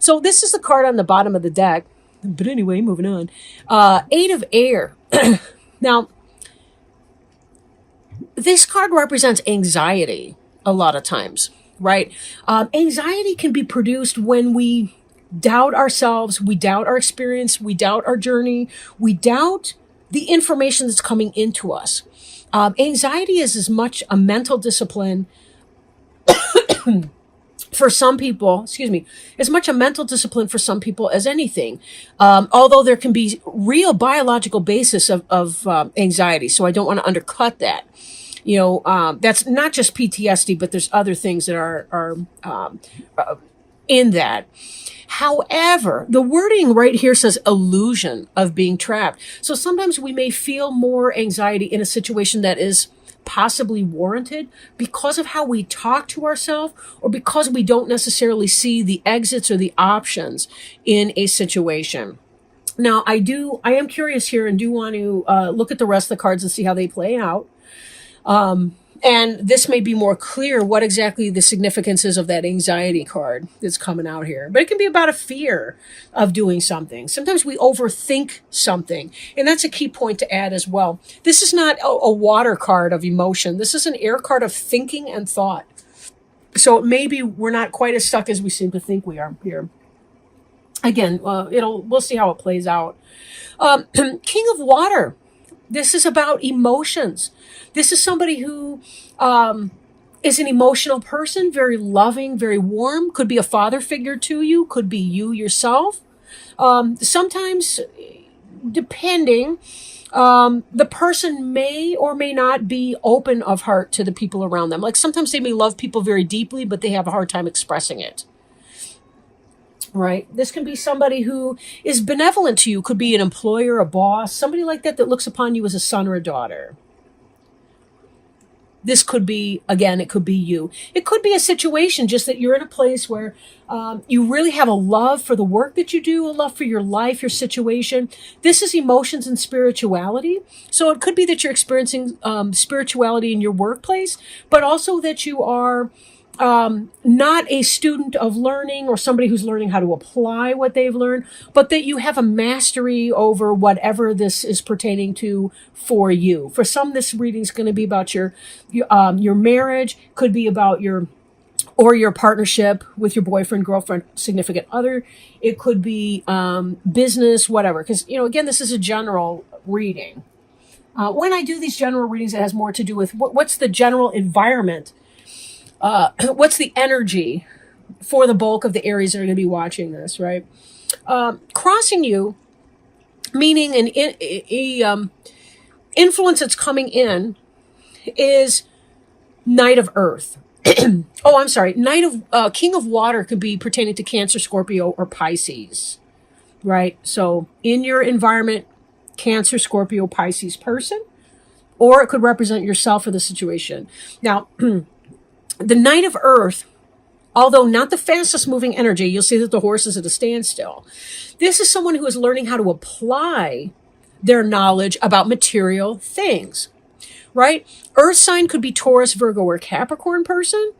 So this is the card on the bottom of the deck. But anyway, moving on. Eight of Air. Now, this card represents anxiety a lot of times, right? Anxiety can be produced when we doubt ourselves, we doubt our experience, we doubt our journey, we doubt the information that's coming into us. Anxiety is as much a mental discipline for some people, excuse me, as much a mental discipline for some people as anything. Although there can be real biological basis of anxiety. So I don't want to undercut that. That's not just PTSD, but there's other things that are in that. However, the wording right here says illusion of being trapped. So sometimes we may feel more anxiety in a situation that is possibly warranted because of how we talk to ourselves or because we don't necessarily see the exits or the options in a situation. Now, I am curious here and do want to look at the rest of the cards and see how they play out. And this may be more clear what exactly the significance is of that anxiety card that's coming out here. But it can be about a fear of doing something. Sometimes we overthink something. And that's a key point to add as well. This is not a water card of emotion. This is an air card of thinking and thought. So maybe we're not quite as stuck as we seem to think we are here. Again, we'll see how it plays out. King of Water. This is about emotions. This is somebody who is an emotional person, very loving, very warm, could be a father figure to you, could be you yourself. Sometimes, depending, the person may or may not be open of heart to the people around them. Like sometimes they may love people very deeply, but they have a hard time expressing it. Right? This can be somebody who is benevolent to you, could be an employer, a boss, somebody like that looks upon you as a son or a daughter. This could be, again, it could be you. It could be a situation just that you're in a place where you really have a love for the work that you do, a love for your life, your situation. This is emotions and spirituality. So it could be that you're experiencing spirituality in your workplace, but also that you are not a student of learning or somebody who's learning how to apply what they've learned, but that you have a mastery over whatever this is pertaining to for you. For some, this reading is going to be about your marriage, could be about your partnership with your boyfriend, girlfriend, significant other. It could be business, whatever. Because, again, this is a general reading. When I do these general readings, it has more to do with what's the general environment. What's the energy for the bulk of the Aries that are going to be watching this, right? Crossing you, meaning an influence that's coming in, is Knight of Earth. Oh, I'm sorry. King of Water could be pertaining to Cancer, Scorpio, or Pisces, right? So in your environment, Cancer, Scorpio, Pisces person, or it could represent yourself or the situation. Now, the Knight of Earth, although not the fastest moving energy, you'll see that the horse is at a standstill. This is someone who is learning how to apply their knowledge about material things, right? Earth sign could be Taurus, Virgo, or Capricorn person,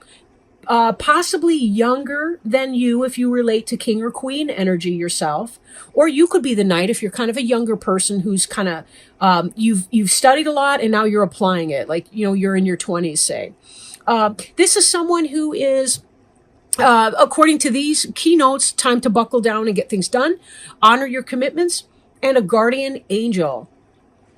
possibly younger than you if you relate to King or Queen energy yourself, or you could be the Knight if you're kind of a younger person who's kind of, you've studied a lot and now you're applying it, like, you're in your 20s, say. This is someone who is, according to these keynotes, time to buckle down and get things done, honor your commitments, and a guardian angel,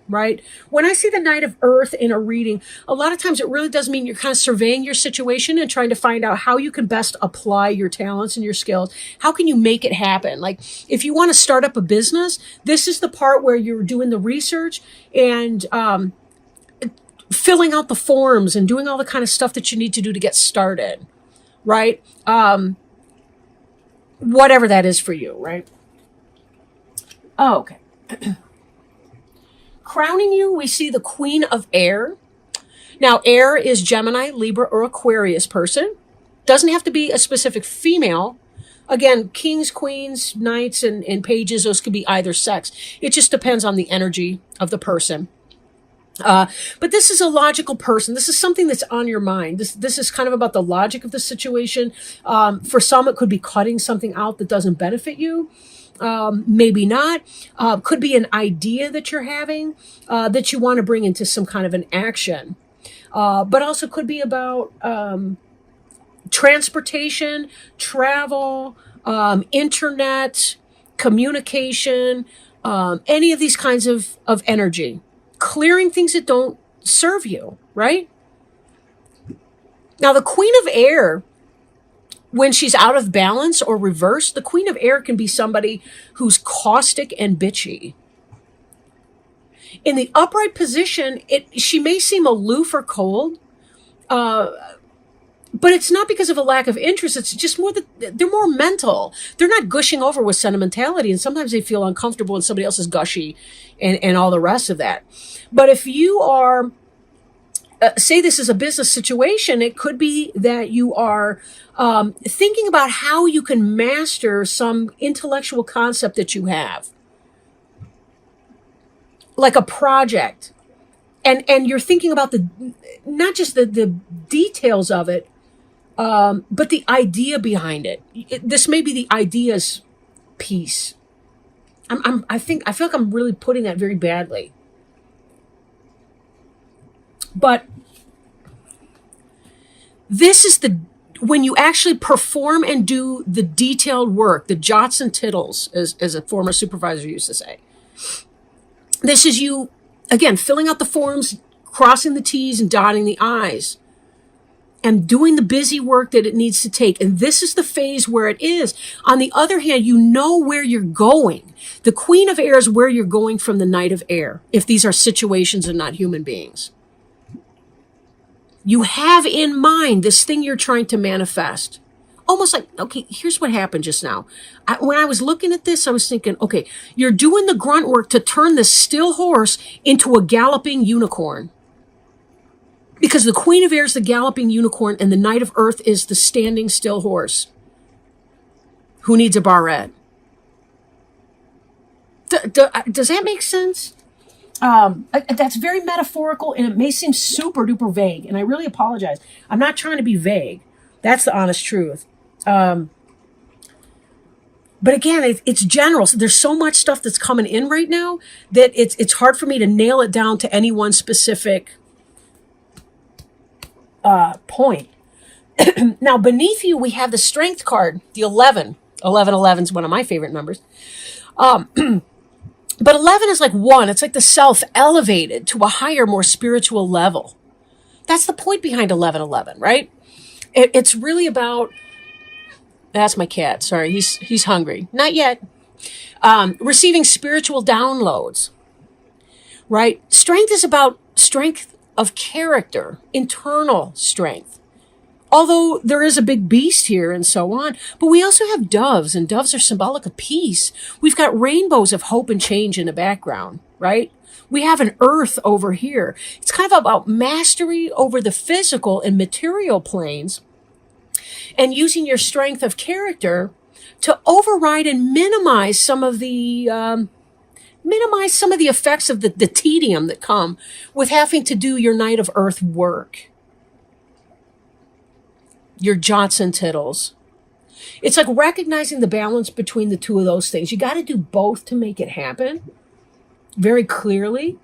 right? When I see the Knight of Earth in a reading, a lot of times it really does mean you're kind of surveying your situation and trying to find out how you can best apply your talents and your skills. How can you make it happen? Like if you want to start up a business, this is the part where you're doing the research and, filling out the forms and doing all the kind of stuff that you need to do to get started, right? Whatever that is for you, right? Oh, okay. Crowning you, we see the Queen of Air. Now, air is Gemini, Libra, or Aquarius person. Doesn't have to be a specific female. Again, kings, queens, knights, and pages, those could be either sex. It just depends on the energy of the person. But this is a logical person. This is something that's on your mind. This is kind of about the logic of the situation. For some, it could be cutting something out that doesn't benefit you. Maybe not. Could be an idea that you're having that you want to bring into some kind of an action. But also could be about transportation, travel, internet, communication, any of these kinds of energy. Clearing things that don't serve you, right? Now, the Queen of Air, when she's out of balance or reversed, the Queen of Air can be somebody who's caustic and bitchy. In the upright position, she may seem aloof or cold, but it's not because of a lack of interest. It's just more that they're more mental. They're not gushing over with sentimentality, and sometimes they feel uncomfortable when somebody else is gushy and all the rest of that. But if you are, say this is a business situation, it could be that you are thinking about how you can master some intellectual concept that you have, like a project. And you're thinking about not just the details of it, but the idea behind it. This may be the ideas piece. I feel like I'm really putting that very badly. But this is when you actually perform and do the detailed work, the jots and tittles, as a former supervisor used to say. This is you, again, filling out the forms, crossing the T's and dotting the I's, and doing the busy work that it needs to take. And this is the phase where it is. On the other hand, you know where you're going. The Queen of Air is where you're going from the Knight of Air, if these are situations and not human beings. You have in mind this thing you're trying to manifest. Almost like, okay, here's what happened just now. When I was looking at this, I was thinking, okay, you're doing the grunt work to turn this still horse into a galloping unicorn. Because the Queen of Air is the galloping unicorn and the Knight of Earth is the standing still horse. Who needs a barrette? Does that make sense? That's very metaphorical and it may seem super duper vague. And I really apologize. I'm not trying to be vague. That's the honest truth. But again, it's general. So there's so much stuff that's coming in right now that it's hard for me to nail it down to any one specific point. Now, beneath you, we have the Strength card, the 11. 11 is one of my favorite numbers. But 11 is like 1. It's like the self elevated to a higher, more spiritual level. That's the point behind 11, right? It's really about, that's my cat. Sorry, he's hungry. Not yet. Receiving spiritual downloads, right? Strength is about strength of character, internal strength. Although there is a big beast here and so on, but we also have doves, and doves are symbolic of peace. We've got rainbows of hope and change in the background, right? We have an earth over here. It's kind of about mastery over the physical and material planes and using your strength of character to override and minimize some of the effects of the tedium that come with having to do your Knight of Earth work. Your jots and tittles. It's like recognizing the balance between the two of those things. You got to do both to make it happen very clearly.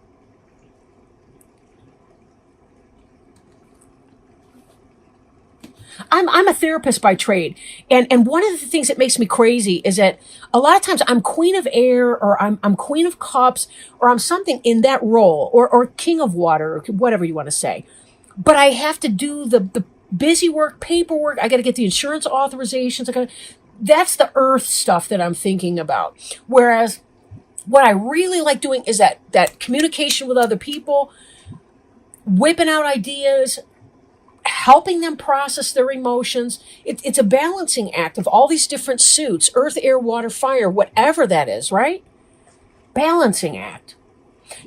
I'm a therapist by trade. And one of the things that makes me crazy is that a lot of times I'm Queen of Air or I'm Queen of Cups or I'm something in that role or King of Water or whatever you want to say. But I have to do the busy work, paperwork. I got to get the insurance authorizations. That's the earth stuff that I'm thinking about. Whereas what I really like doing is that communication with other people, whipping out ideas, helping them process their emotions. It's a balancing act of all these different suits, earth, air, water, fire, whatever that is, right? Balancing act.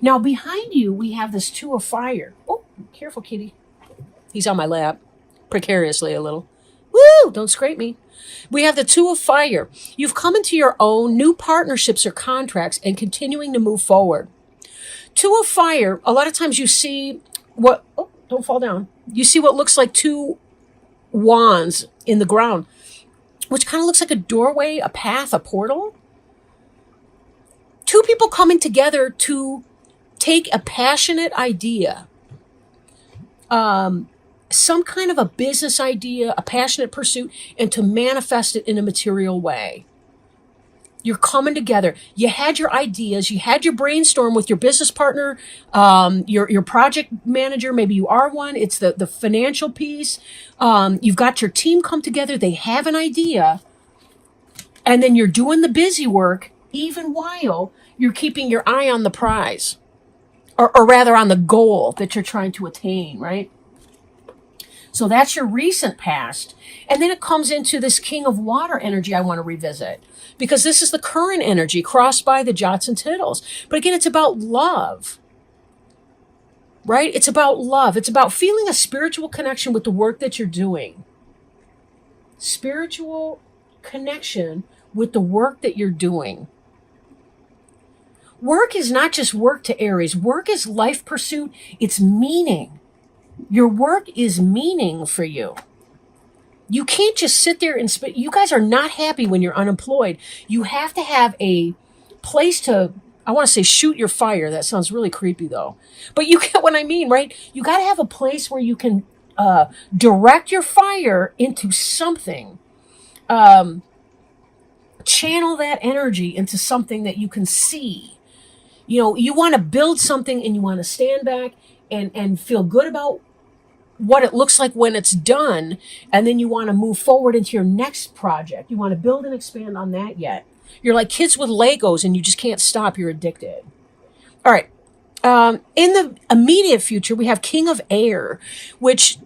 Now behind you, we have this 2 of fire. Oh, careful, kitty. He's on my lap. Precariously a little. Woo! Don't scrape me. We have the 2 of fire. You've come into your own new partnerships or contracts and continuing to move forward. Two of fire, a lot of times you see what, oh, don't fall down. You see what looks like two wands in the ground, which kind of looks like a doorway, a path, a portal. Two people coming together to take a passionate idea, some kind of a business idea, a passionate pursuit, and to manifest it in a material way. You're coming together. You had your ideas. You had your brainstorm with your business partner, your project manager. Maybe you are one. It's the financial piece. You've got your team come together. They have an idea. And then you're doing the busy work, even while you're keeping your eye on the prize, or rather on the goal that you're trying to attain, right? So that's your recent past. And then it comes into this King of Water energy I want to revisit, because this is the current energy crossed by the jots and tittles. But again, it's about love, right? It's about love. It's about feeling a spiritual connection with the work that you're doing. Spiritual connection with the work that you're doing. Work is not just work to Aries. Work is life pursuit. It's meaning. Your work is meaning for you. You can't just sit there and you guys are not happy when you're unemployed. You have to have a place to, I want to say shoot your fire. That sounds really creepy though. But you get what I mean, right? You got to have a place where you can direct your fire into something. Channel that energy into something that you can see. You know, you want to build something and you want to stand back and feel good about what it looks like when it's done. And then you want to move forward into your next project. You want to build and expand on that yet. You're like kids with Legos and you just can't stop. You're addicted. All right. In the immediate future, we have King of Air, which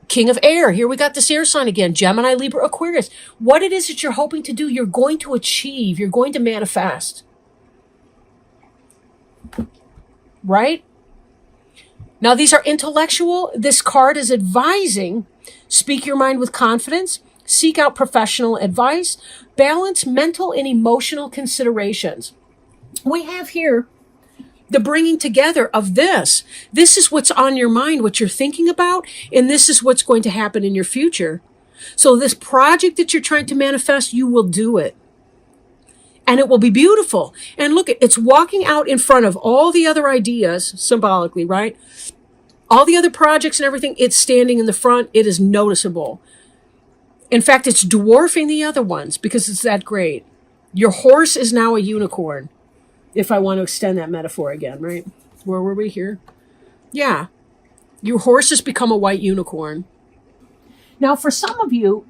King of Air. Here we got this air sign again, Gemini, Libra, Aquarius. What it is that you're hoping to do, you're going to achieve. You're going to manifest. Right? Now, these are intellectual. This card is advising, speak your mind with confidence, seek out professional advice, balance mental and emotional considerations. We have here the bringing together of this. This is what's on your mind, what you're thinking about, and this is what's going to happen in your future. So this project that you're trying to manifest, you will do it. And it will be beautiful. And look, it's walking out in front of all the other ideas, symbolically, right? All the other projects and everything, it's standing in the front. It is noticeable. In fact, it's dwarfing the other ones because it's that great. Your horse is now a unicorn, if I want to extend that metaphor again, right? Where were we here? Yeah. Your horse has become a white unicorn. Now, for some of you,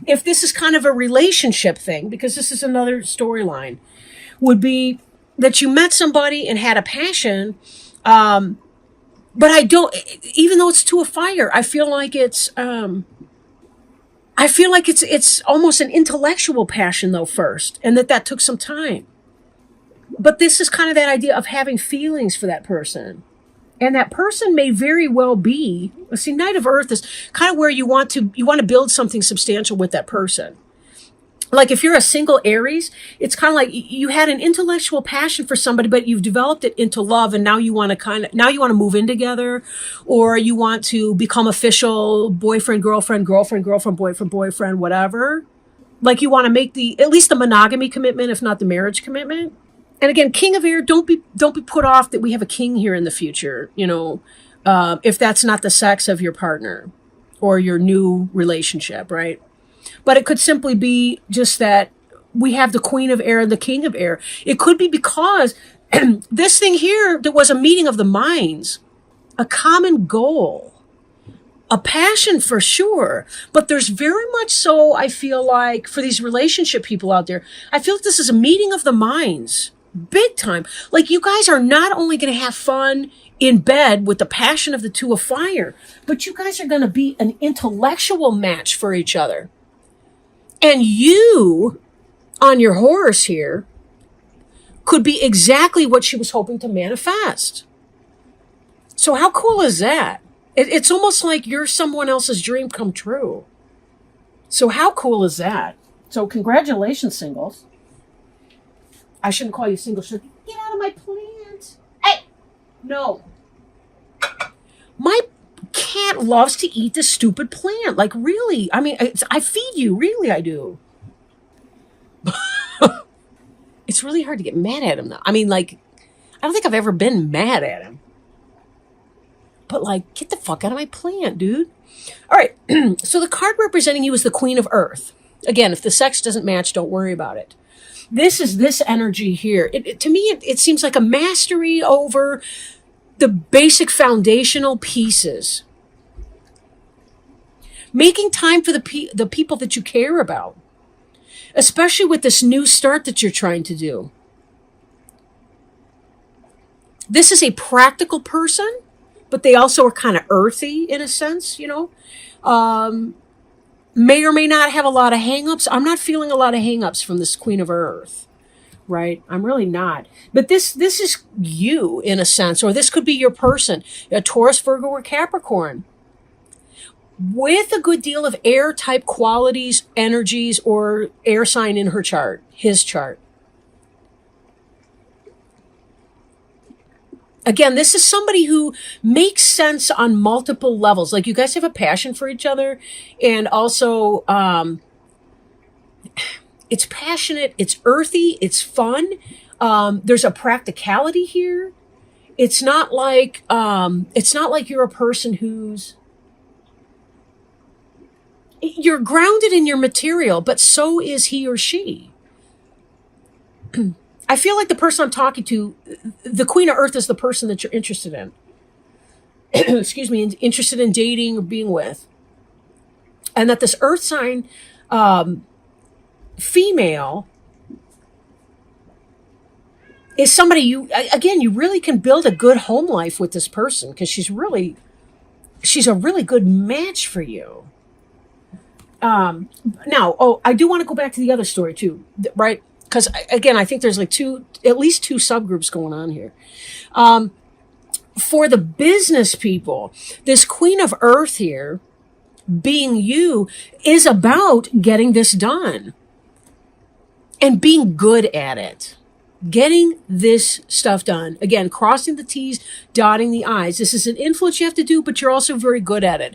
if this is kind of a relationship thing, because this is another storyline, would be that you met somebody and had a passion, but I don't, even though it's to a fire, I feel like it's almost an intellectual passion though first, and that took some time. But this is kind of that idea of having feelings for that person. And that person may very well be, see, Knight of Earth is kind of where you want to build something substantial with that person. Like if you're a single Aries, it's kind of like you had an intellectual passion for somebody, but you've developed it into love. And now you want to move in together, or you want to become official boyfriend, girlfriend, boyfriend, whatever. Like you want to make at least the monogamy commitment, if not the marriage commitment. And again, King of Air, don't be put off that we have a king here in the future, if that's not the sex of your partner or your new relationship, right? But it could simply be just that we have the Queen of Air and the King of Air. It could be because this thing here, there was a meeting of the minds, a common goal, a passion for sure. But there's very much so, I feel like, for these relationship people out there, I feel like this is a meeting of the minds. Big time. Like you guys are not only going to have fun in bed with the passion of the Two of Fire, but you guys are going to be an intellectual match for each other. And you, on your horse here, could be exactly what she was hoping to manifest. So how cool is that? It's almost like you're someone else's dream come true. So how cool is that? So congratulations, singles. I shouldn't call you single. Get out of my plant. Hey, No. My cat loves to eat this stupid plant. Like, really? I mean, I feed you. Really, I do. It's really hard to get mad at him, though. I mean, like, I don't think I've ever been mad at him. But, like, get the fuck out of my plant, dude. All right. So the card representing you is the Queen of Earth. Again, if the sex doesn't match, don't worry about it. This is this energy here. To me, it seems like a mastery over the basic foundational pieces. Making time for the people that you care about, especially with this new start that you're trying to do. This is a practical person, but they also are kind of earthy in a sense, you know. May or may not have a lot of hangups. I'm not feeling a lot of hangups from this Queen of Earth, right? I'm really not. But this is you in a sense, or this could be your person, a Taurus, Virgo, or Capricorn, with a good deal of air type qualities, energies, or air sign in her chart, his chart. Again, this is somebody who makes sense on multiple levels. Like, you guys have a passion for each other, and also it's passionate, it's earthy, it's fun. There's a practicality here. It's not like you're a person who's, you're grounded in your material, but so is he or she. I feel like the person I'm talking to, the Queen of Earth, is the person that you're interested in. Excuse me, interested in dating or being with. And that this Earth sign female is somebody you really can build a good home life with this person, because she's a really good match for you. Now, I do want to go back to the other story too, right? Because again, I think there's like at least two subgroups going on here. For the business people, this Queen of Earth here, being you, is about getting this done and being good at it. Getting this stuff done. Again, crossing the T's, dotting the I's. This is an influence you have to do, but you're also very good at it.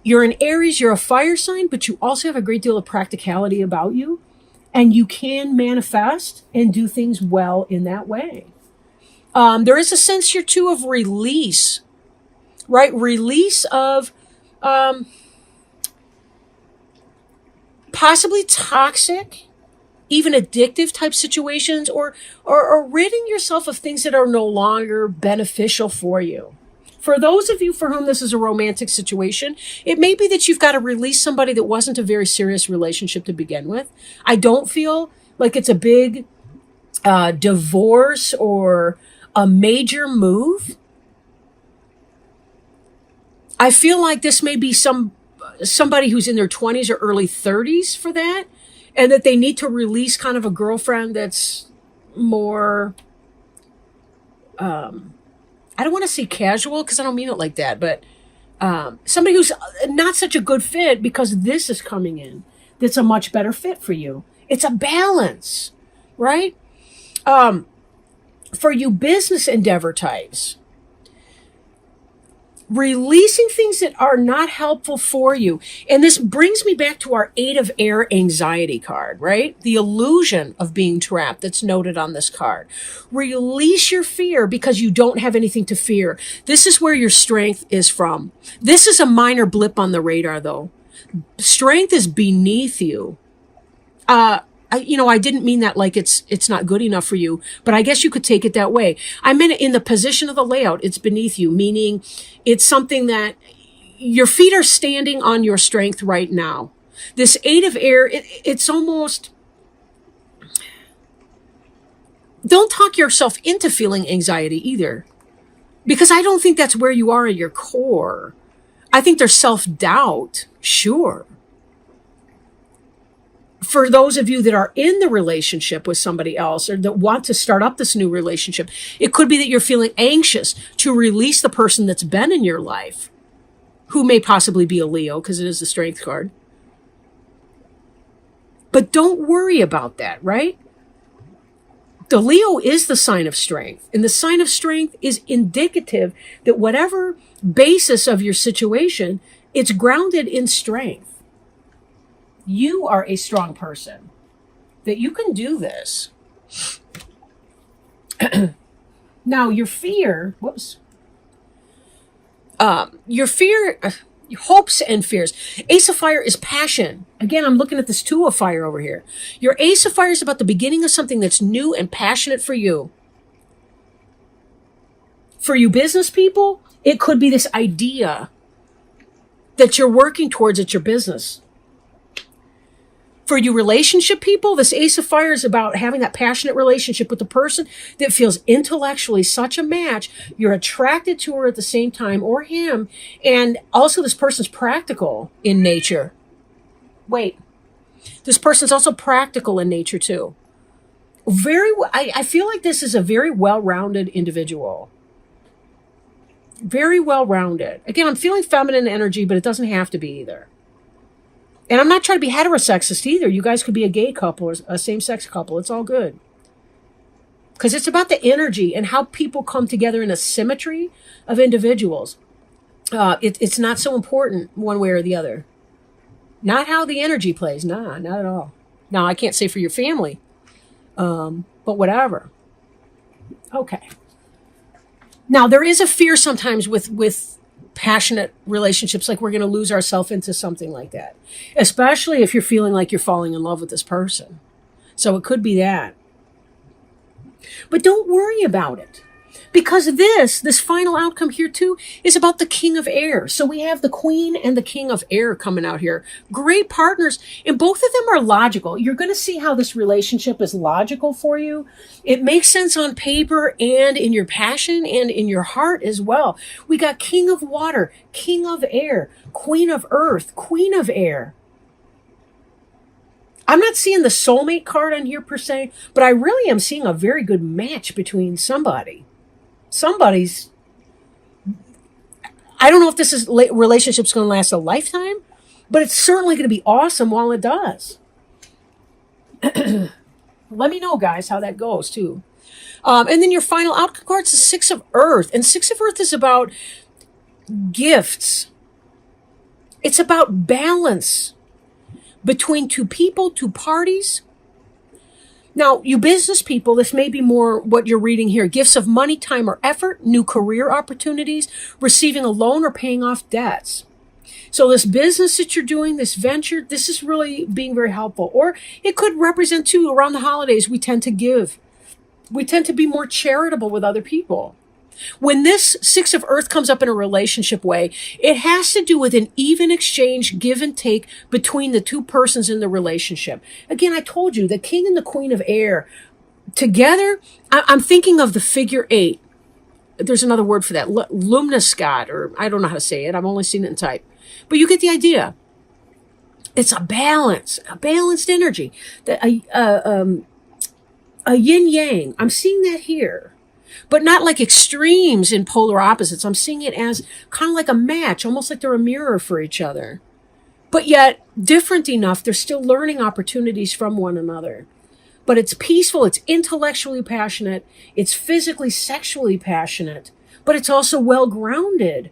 You're an Aries, you're a fire sign, but you also have a great deal of practicality about you. And you can manifest and do things well in that way. There is a sense here too of release, right? Release of possibly toxic, even addictive type situations, or ridding yourself of things that are no longer beneficial for you. For those of you for whom this is a romantic situation, it may be that you've got to release somebody that wasn't a very serious relationship to begin with. I don't feel like it's a big divorce or a major move. I feel like this may be somebody who's in their 20s or early 30s for that, and that they need to release kind of a girlfriend that's more... I don't want to say casual, because I don't mean it like that, but somebody who's not such a good fit, because this is coming in that's a much better fit for you. It's a balance, right? For you business endeavor types, releasing things that are not helpful for you. And this brings me back to our 8 of Air anxiety card, right? The illusion of being trapped that's noted on this card. Release your fear, because you don't have anything to fear. This is where your strength is from. This is a minor blip on the radar, though. Strength is beneath you. I didn't mean that like it's not good enough for you, but I guess you could take it that way. I meant it in the position of the layout. It's beneath you, meaning it's something that your feet are standing on your strength right now. This 8 of Air, it's almost... Don't talk yourself into feeling anxiety either, because I don't think that's where you are at your core. I think there's self-doubt, sure. For those of you that are in the relationship with somebody else, or that want to start up this new relationship, it could be that you're feeling anxious to release the person that's been in your life, who may possibly be a Leo, because it is the strength card. But don't worry about that, right? The Leo is the sign of strength, and the sign of strength is indicative that whatever basis of your situation, it's grounded in strength. You are a strong person, that you can do this. Now, your fear, your fear, your hopes and fears. Ace of Fire is passion. Again, I'm looking at this Two of Fire over here. Your Ace of Fire is about the beginning of something that's new and passionate for you. For you business people, it could be this idea that you're working towards at your business. For you relationship people, this Ace of Fire is about having that passionate relationship with the person that feels intellectually such a match. You're attracted to her at the same time, or him. And also this person's practical in nature. Wait, this person's also practical in nature too. I feel like this is a very well-rounded individual. Very well-rounded. Again, I'm feeling feminine energy, but it doesn't have to be either. And I'm not trying to be heterosexist either. You guys could be a gay couple or a same-sex couple. It's all good. Because it's about the energy and how people come together in a symmetry of individuals. It's not so important one way or the other. Not how the energy plays. Nah, not at all. Now, I can't say for your family. But whatever. Okay. Now, there is a fear sometimes with passionate relationships, like we're going to lose ourselves into something like that, especially if you're feeling like you're falling in love with this person. So it could be that. But don't worry about it, because this final outcome here too is about the King of Air. So we have the Queen and the King of Air coming out here. Great partners, and both of them are logical. You're going to see how this relationship is logical for you. It makes sense on paper and in your passion and in your heart as well. We got King of Water, King of Air, Queen of Earth, Queen of Air. I'm not seeing the soulmate card on here per se, but I really am seeing a very good match between somebody. Somebody's, I don't know if this relationship's going to last a lifetime, but it's certainly going to be awesome while it does. Let me know, guys, how that goes too. And then your final outcome card is the Six of Earth. And Six of Earth is about gifts. It's about balance between two people, two parties. Now, you business people, this may be more what you're reading here. Gifts of money, time, or effort, new career opportunities, receiving a loan or paying off debts. So this business that you're doing, this venture, this is really being very helpful. Or it could represent too, around the holidays, we tend to give. We tend to be more charitable with other people. When this Six of Earth comes up in a relationship way, it has to do with an even exchange, give and take between the two persons in the relationship. Again, I told you, the King and the Queen of Air together, I'm thinking of the figure 8. There's another word for that, Lumniscott, or I don't know how to say it. I've only seen it in type. But you get the idea. It's a balanced energy. A yin-yang. I'm seeing that here. But not like extremes in polar opposites. I'm seeing it as kind of like a match, almost like they're a mirror for each other. But yet different enough, they're still learning opportunities from one another. But it's peaceful, it's intellectually passionate, it's physically, sexually passionate, but it's also well-grounded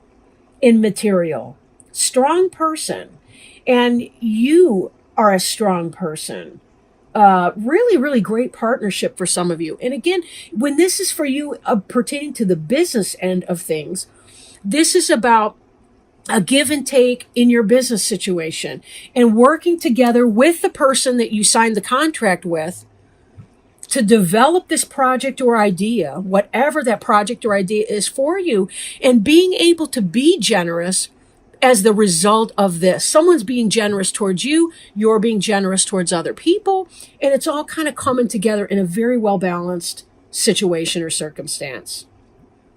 in material. Strong person. And you are a strong person. Really, really great partnership for some of you. And again, when this is for you pertaining to the business end of things, this is about a give and take in your business situation and working together with the person that you signed the contract with to develop this project or idea, whatever that project or idea is for you, and being able to be generous as the result of this. Someone's being generous towards you, you're being generous towards other people, and it's all kind of coming together in a very well-balanced situation or circumstance.